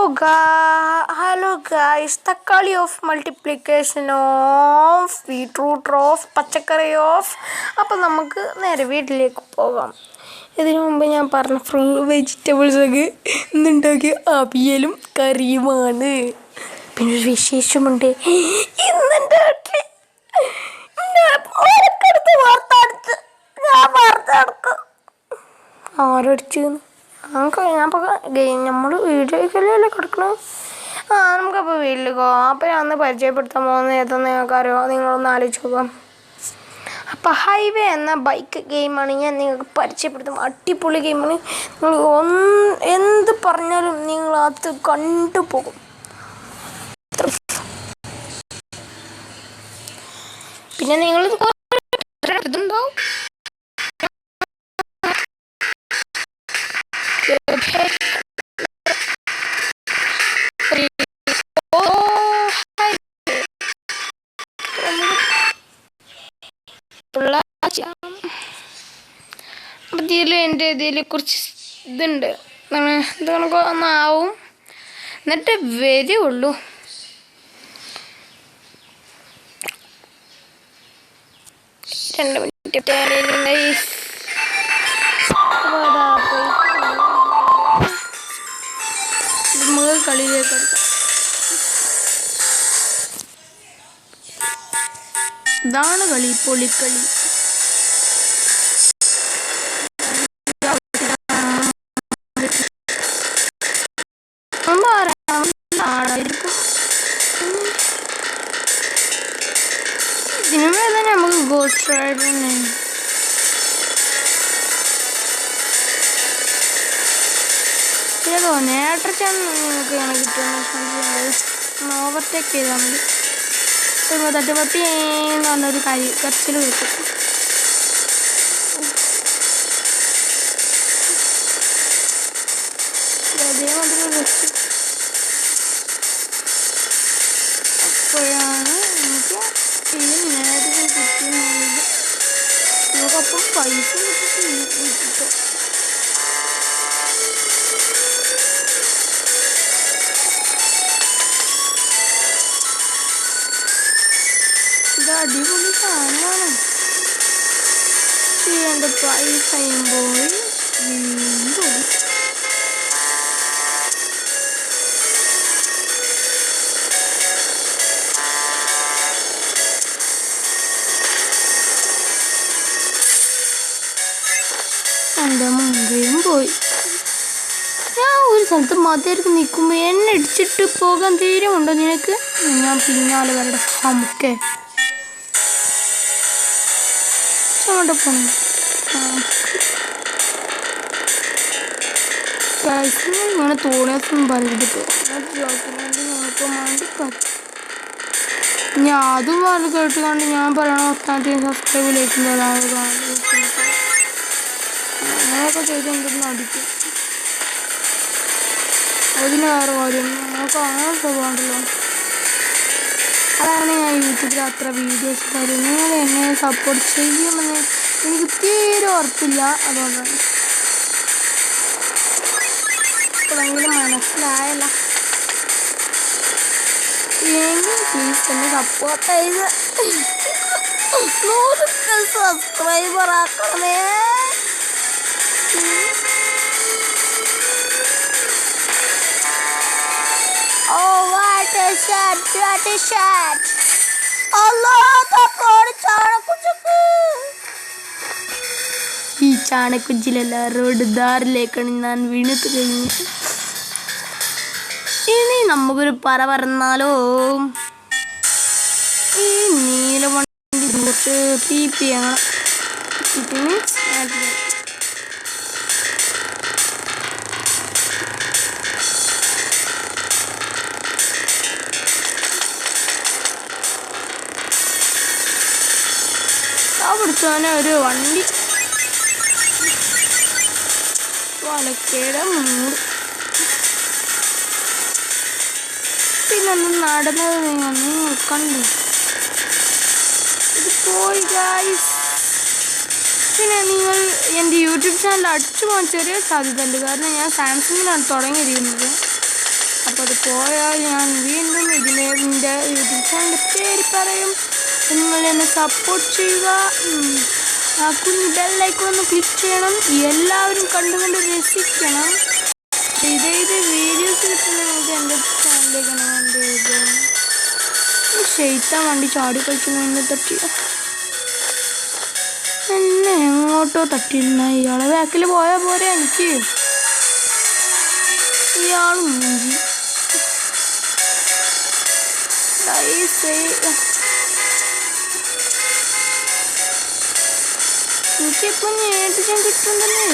Hello guys, തക്കാളി of multiplication of beetroot of പച്ചക്കറി of. അപ്പം നമുക്ക് നേരെ വീട്ടിലേക്ക് പോകാം. ഇതിനു മുമ്പ് ഞാൻ പറഞ്ഞ ഫുൾ വെജിറ്റബിൾസൊക്കെ ഇന്നുണ്ടാക്കിയ അവിയലും കറിയുമാണ്. പിന്നെ ഒരു വിശേഷമുണ്ട്. ഇന്നെൻ്റെ വീട്ടിൽ ആരടിച്ചു നമ്മൾ വീട്ടിലേക്കല്ലേ കിടക്കണം. നമുക്കപ്പോൾ വീട്ടിൽ പോകാം. അപ്പോൾ ഞാൻ ഒന്ന് പരിചയപ്പെടുത്താൻ പോകുന്നത് ഏതെന്ന് നിങ്ങൾക്കറിയോ? നിങ്ങളൊന്ന് ആലോചിച്ച് നോക്കാം. അപ്പോൾ ഹൈവേ എന്ന ബൈക്ക് ഗെയിമാണ് ഞാൻ നിങ്ങൾക്ക് പരിചയപ്പെടുത്തും. അടിപൊളി ഗെയിമാണ്. നിങ്ങൾ എന്ത് പറഞ്ഞാലും നിങ്ങൾ അത് കണ്ടുപോകും. പിന്നെ നിങ്ങൾ ഇതുണ്ടാവും. എൻ്റെ ഇതിൽ കുറച്ച് ഇതുണ്ട്. ഇത് കണക്ക് ഒന്നാവും, എന്നിട്ട് വരുള്ളൂ. രണ്ട് മിനിറ്റ് നമുക്ക് കളിയിലേക്ക് എടുക്കാം. ഇതാണ് കളി, പൊളിക്കളി. ഇതിനുമേ തന്നെ നമുക്ക് ഗോസ്റ്റ് റൈഡർ ഏതോ നേട്ടച്ചാണ് നിങ്ങൾക്ക് ഇങ്ങനെ കിട്ടുന്ന ഓവർടേക്ക് ചെയ്താൽ മതി. തട്ടുപത്തിന്ന് പറഞ്ഞൊരു കരച്ചിൽ കിട്ടും. അതേമാതിരി വെച്ച് അപ്പോഴാണ് നമുക്ക് ഈ നേരത്തെ കിട്ടുന്നത്. നമുക്കപ്പം പൈസ കിട്ടും. ഇത് അടിപൊളി സാധനമാണ്. എൻ്റെ പൈസ ചെയ്യുമ്പോൾ വീണ്ടും എൻ്റെ മുമ്പേയും പോയി. ഞാൻ ഒരു സ്ഥലത്ത് മതിയായിരിക്കും നിൽക്കുമ്പോൾ എന്നെ അടിച്ചിട്ട് പോകാൻ തീരുമുണ്ടോ നിനക്ക്? ഞാൻ പിന്നാലെ വരട്ടെ. നമുക്ക് അങ്ങോട്ട് പോകണം. ഇങ്ങനെ തോന്നിയൊന്നും പറഞ്ഞിട്ട് ഞങ്ങൾക്ക് വേണ്ടി ഞാൻ അതും പറഞ്ഞ് കേട്ടുകൊണ്ട് ഞാൻ പറയണ ഒത്താം സബ്സ്ക്രൈബ് ലൈക്കും അങ്ങനെയൊക്കെ ചെയ്തുകൊണ്ടിരുന്ന് അടിക്കും. അതിന് വേറെ കാര്യം നമുക്ക് അങ്ങനെ പോകാണ്ടല്ലോ. അതാണ് ഞാൻ യൂട്യൂബിൽ അത്ര വീഡിയോസ് കാര്യം. നിങ്ങൾ എന്നെ സപ്പോർട്ട് ചെയ്യുമെന്ന് എനിക്ക് തീരെ ഉറപ്പില്ല. അതുകൊണ്ടാണ് ഇപ്പോഴെങ്കിലും മനസ്സിലായല്ല. എങ്കിൽ പ്ലീസ് എന്നെ സപ്പോർട്ട് ചെയ്ത് 100 subscriber ആക്കണമേ. Oh, what a shot! What a shot! Allah, തക്കാളി ചാണക്കുഞ്ചക്ക്. ഈ ചാണക്കുഞ്ചിലല്ല, റോഡ് ധാറിലേക്കാണ് ഞാൻ വീണത് കഴിഞ്ഞു. ഇനി നമുക്കൊരു പറ പറഞ്ഞാലോ. ഈ നീലവണ്ടി കുറച്ച് പീപ്പി ചെയ്യണം. പിടിച്ചോനെ ഒരു വണ്ടി വലക്കേടെ 3 പിന്നെ ഒന്ന് നടന്നത് നിങ്ങൾ കണ്ടു. ഇത് പോയി ഗായ്സ്. പിന്നെ നിങ്ങൾ എൻ്റെ യൂട്യൂബ് ചാനൽ അടിച്ചു പോകാൻ ചെറിയ സാധ്യത ഉണ്ട്. കാരണം ഞാൻ സാംസങ്ങിലാണ് തുടങ്ങിയിരിക്കുന്നത്. അപ്പോൾ അത് പോയാൽ ഞാൻ വീണ്ടും ഇതിൻ്റെ യൂട്യൂബ് ചാനലിൻ്റെ പേര് പറയും. നിങ്ങൾ എന്നെ സപ്പോർട്ട് ചെയ്യുക. ആ കുഞ്ഞ് ബെല്ലൈക്കൺ ഒന്ന് ക്ലിക്ക് ചെയ്യണം. എല്ലാവരും കണ്ടുകൊണ്ട് രസിക്കണം. ഇതേ വീഡിയോസ് കിട്ടുന്ന നിങ്ങൾക്ക് എൻ്റെ ചാനലിലേക്കാണ് വേണ്ടത്. ഈ ഷെയ്ത്താൻ വണ്ടി ചാടി കളിക്കുന്ന തട്ടിയ എന്നെ എങ്ങോട്ടോ തട്ടിയിരുന്ന ഇയാളെ ബാക്കിൽ പോയാൽ പോരെ എനിക്ക്. ഇയാളും മൂഞ്ചി. എനിക്കിപ്പം നേടിച്ചാൻ കിട്ടുന്നല്ലേ.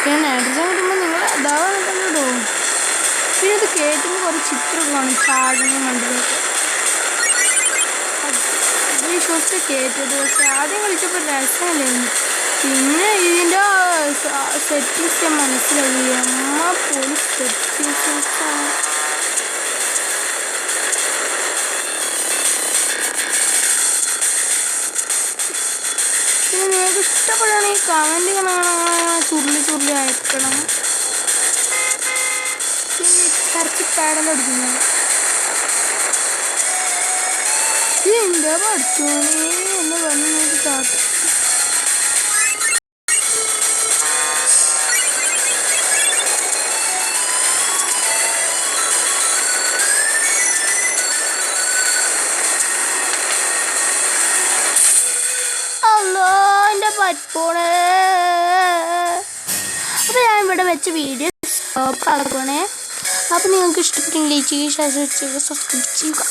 ഞാൻ നേടിച്ചാൻ കിട്ടുമ്പോൾ നിങ്ങൾ അതാവാൻ കണ്ടിടോ. പിന്നെ ഇത് കേട്ടുമ്പോൾ കുറേ ചിത്രമൊക്കെ കാണും ചാടുന്ന മണ്ടിലൊക്കെ. ഈ ഷോട്ട് കേട്ടത് പക്ഷെ ആദ്യം കളിച്ചപ്പോൾ രസമല്ലായിരുന്നു. പിന്നെ ഇതിൻ്റെ സെറ്റിങ്സ് ഞാൻ മനസ്സിലാക്കി. അമ്മ പോലും സെറ്റിങ്സാണ്. പിന്നെ നിങ്ങൾക്ക് ഇഷ്ടപ്പെടുകയാണെങ്കിൽ കമൻറ്റ് ചുരുളി അയക്കണം. പിന്നെ കറച്ച് പാടലടിക്കുന്നത് എൻ്റെ പഠിച്ചോണേ എന്ന് പറഞ്ഞ് നോക്കി കാട്ടും. അല്ലോ എൻ്റെ പറ്റോണേ. അപ്പോൾ ഞാൻ ഇവിടെ വെച്ച് വീഡിയോ സ്റ്റോപ്പ് ആക്കണേ. അപ്പോൾ നിങ്ങൾക്ക് ഇഷ്ടപ്പെട്ടെങ്കിൽ ലൈക്ക് ചെയ്യുക, ഷെയർ ചെയ്യുക, സബ്സ്ക്രൈബ് ചെയ്യുക.